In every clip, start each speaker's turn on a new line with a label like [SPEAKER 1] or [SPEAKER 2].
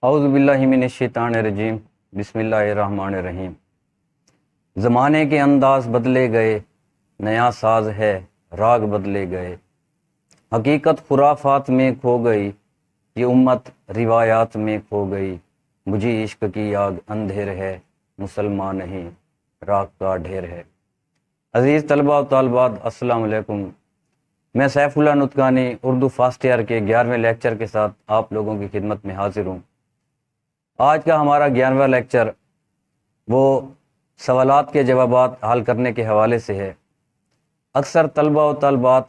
[SPEAKER 1] اعوذ باللہ من الشیطان الرجیم، بسم اللہ الرحمن الرحیم۔ زمانے کے انداز بدلے گئے، نیا ساز ہے راگ بدلے گئے، حقیقت خرافات میں کھو گئی، یہ امت روایات میں کھو گئی، مجھے عشق کی آگ اندھیر ہے، مسلمان نہیں راگ کا ڈھیر ہے۔ عزیز طلبہ و طالبات، السلام علیکم۔ میں سیف اللہ نطقانی اردو فرسٹ ایئر کے 11ویں لیکچر کے ساتھ آپ لوگوں کی خدمت میں حاضر ہوں۔ آج کا ہمارا 11واں لیکچر وہ سوالات کے جوابات حل کرنے کے حوالے سے ہے۔ اکثر طلبہ و طالبات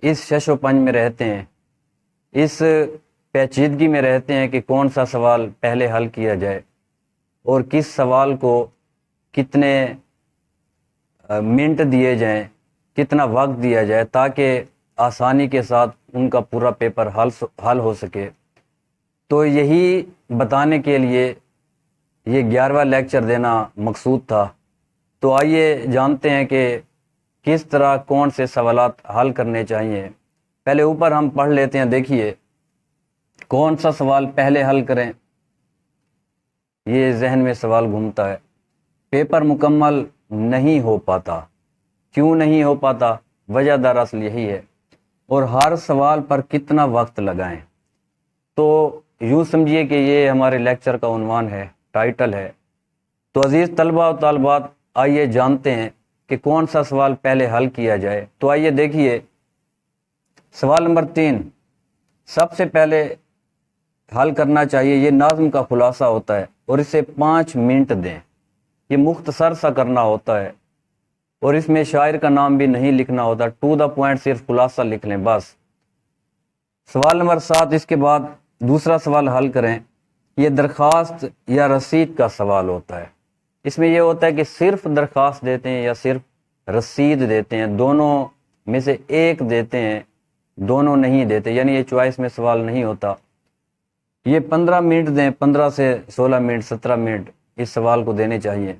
[SPEAKER 1] اس شش و پنج میں رہتے ہیں، اس پیچیدگی میں رہتے ہیں کہ کون سا سوال پہلے حل کیا جائے اور کس سوال کو کتنے منٹ دیے جائیں، کتنا وقت دیا جائے تاکہ آسانی کے ساتھ ان کا پورا پیپر حل ہو سکے۔ تو یہی بتانے کے لیے یہ 11واں لیکچر دینا مقصود تھا۔ تو آئیے جانتے ہیں کہ کس طرح کون سے سوالات حل کرنے چاہیے۔ پہلے اوپر ہم پڑھ لیتے ہیں، دیکھیے کون سا سوال پہلے حل کریں، یہ ذہن میں سوال گھومتا ہے۔ پیپر مکمل نہیں ہو پاتا، کیوں نہیں ہو پاتا؟ وجہ دراصل یہی ہے، اور ہر سوال پر کتنا وقت لگائیں۔ تو یوں سمجھیے کہ یہ ہمارے لیکچر کا عنوان ہے، ٹائٹل ہے۔ تو عزیز طلبہ و طالبات، آئیے جانتے ہیں کہ کون سا سوال پہلے حل کیا جائے۔ تو آئیے دیکھیے سوال نمبر 3 سب سے پہلے حل کرنا چاہیے۔ یہ نظم کا خلاصہ ہوتا ہے اور اسے 5 منٹ دیں، یہ مختصر سا کرنا ہوتا ہے اور اس میں شاعر کا نام بھی نہیں لکھنا ہوتا، ٹو دا پوائنٹ صرف خلاصہ لکھ لیں بس۔ سوال نمبر 7 اس کے بعد دوسرا سوال حل کریں۔ یہ درخواست یا رسید کا سوال ہوتا ہے۔ اس میں یہ ہوتا ہے کہ صرف درخواست دیتے ہیں یا صرف رسید دیتے ہیں، دونوں میں سے ایک دیتے ہیں، دونوں نہیں دیتے، یعنی یہ چوائس میں سوال نہیں ہوتا۔ یہ 15 منٹ دیں، 15 سے 16 منٹ 17 منٹ اس سوال کو دینے چاہیے۔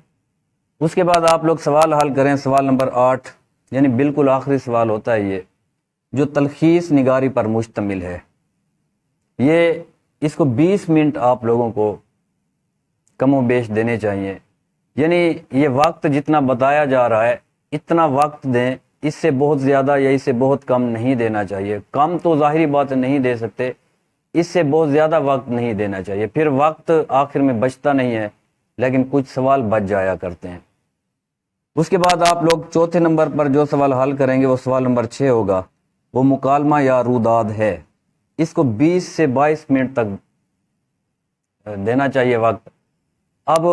[SPEAKER 1] اس کے بعد آپ لوگ سوال حل کریں۔ سوال نمبر 8 یعنی بالکل آخری سوال ہوتا ہے یہ، جو تلخیص نگاری پر مشتمل ہے۔ یہ اس کو 20 منٹ آپ لوگوں کو کم و بیش دینے چاہیے، یعنی یہ وقت جتنا بتایا جا رہا ہے اتنا وقت دیں، اس سے بہت زیادہ یا اس سے بہت کم نہیں دینا چاہیے۔ کم تو ظاہری بات نہیں دے سکتے، اس سے بہت زیادہ وقت نہیں دینا چاہیے، پھر وقت آخر میں بچتا نہیں ہے لیکن کچھ سوال بچ جایا کرتے ہیں۔ اس کے بعد آپ لوگ چوتھے نمبر پر جو سوال حل کریں گے وہ سوال نمبر 6 ہوگا، وہ مکالمہ یا روداد ہے۔ اس کو 20 سے 22 منٹ تک دینا چاہیے وقت۔ اب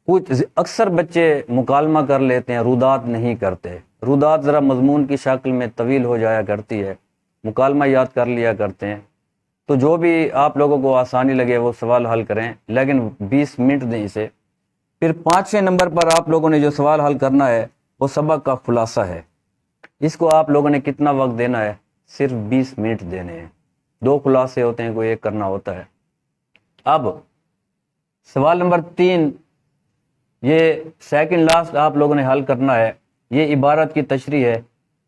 [SPEAKER 1] کچھ اکثر بچے مکالمہ کر لیتے ہیں، روداد نہیں کرتے۔ روداد ذرا مضمون کی شکل میں طویل ہو جایا کرتی ہے، مکالمہ یاد کر لیا کرتے ہیں۔ تو جو بھی آپ لوگوں کو آسانی لگے وہ سوال حل کریں، لیکن 20 منٹ دیں اسے۔ پھر 5ویں نمبر پر آپ لوگوں نے جو سوال حل کرنا ہے وہ سبق کا خلاصہ ہے۔ اس کو آپ لوگوں نے کتنا وقت دینا ہے؟ صرف 20 منٹ دینے ہیں۔ 2 خلاصے ہوتے ہیں، کوئی ایک کرنا ہوتا ہے۔ اب سوال نمبر 3 یہ سیکنڈ لاسٹ آپ لوگوں نے حل کرنا ہے۔ یہ عبارت کی تشریح ہے،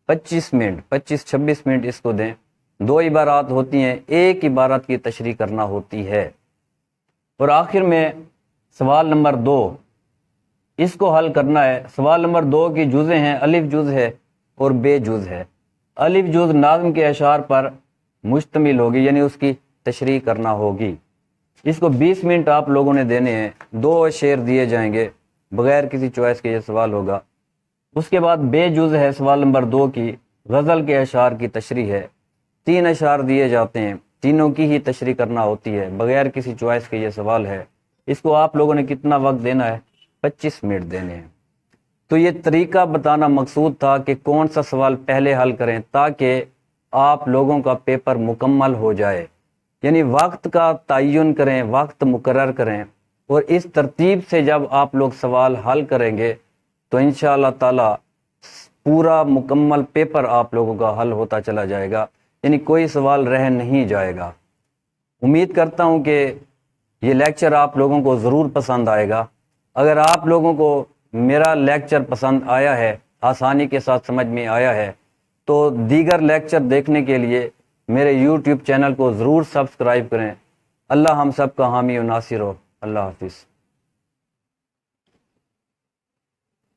[SPEAKER 1] 25 منٹ 25-26 منٹ اس کو دیں۔ 2 عبارات ہوتی ہیں، ایک عبارت کی تشریح کرنا ہوتی ہے۔ اور آخر میں سوال نمبر 2 اس کو حل کرنا ہے۔ سوال نمبر 2 کی جزء ہیں، الف جز ہے اور بے جز ہے۔ الف جز ناظم کے اشعار پر مشتمل ہوگی، یعنی اس کی تشریح کرنا ہوگی۔ اس کو 20 منٹ آپ لوگوں نے دینے ہیں، 2 شعر دیے جائیں گے، بغیر کسی چوائس کے یہ سوال ہوگا۔ اس کے بعد بے جز ہے سوال نمبر 2 کی، غزل کے اشعار کی تشریح ہے۔ 3 اشعار دیے جاتے ہیں، تینوں کی ہی تشریح کرنا ہوتی ہے، بغیر کسی چوائس کے یہ سوال ہے۔ اس کو آپ لوگوں نے کتنا وقت دینا ہے؟ 25 منٹ دینے ہیں۔ تو یہ طریقہ بتانا مقصود تھا کہ کون سا سوال پہلے حل کریں تاکہ آپ لوگوں کا پیپر مکمل ہو جائے، یعنی وقت کا تعین کریں، وقت مقرر کریں، اور اس ترتیب سے جب آپ لوگ سوال حل کریں گے تو انشاءاللہ تعالی پورا مکمل پیپر آپ لوگوں کا حل ہوتا چلا جائے گا، یعنی کوئی سوال رہ نہیں جائے گا۔ امید کرتا ہوں کہ یہ لیکچر آپ لوگوں کو ضرور پسند آئے گا۔ اگر آپ لوگوں کو میرا لیکچر پسند آیا ہے، آسانی کے ساتھ سمجھ میں آیا ہے، تو دیگر لیکچر دیکھنے کے لیے میرے یوٹیوب چینل کو ضرور سبسکرائب کریں اللہ ہم سب کا حامی و ناصر ہو۔ اللہ حافظ۔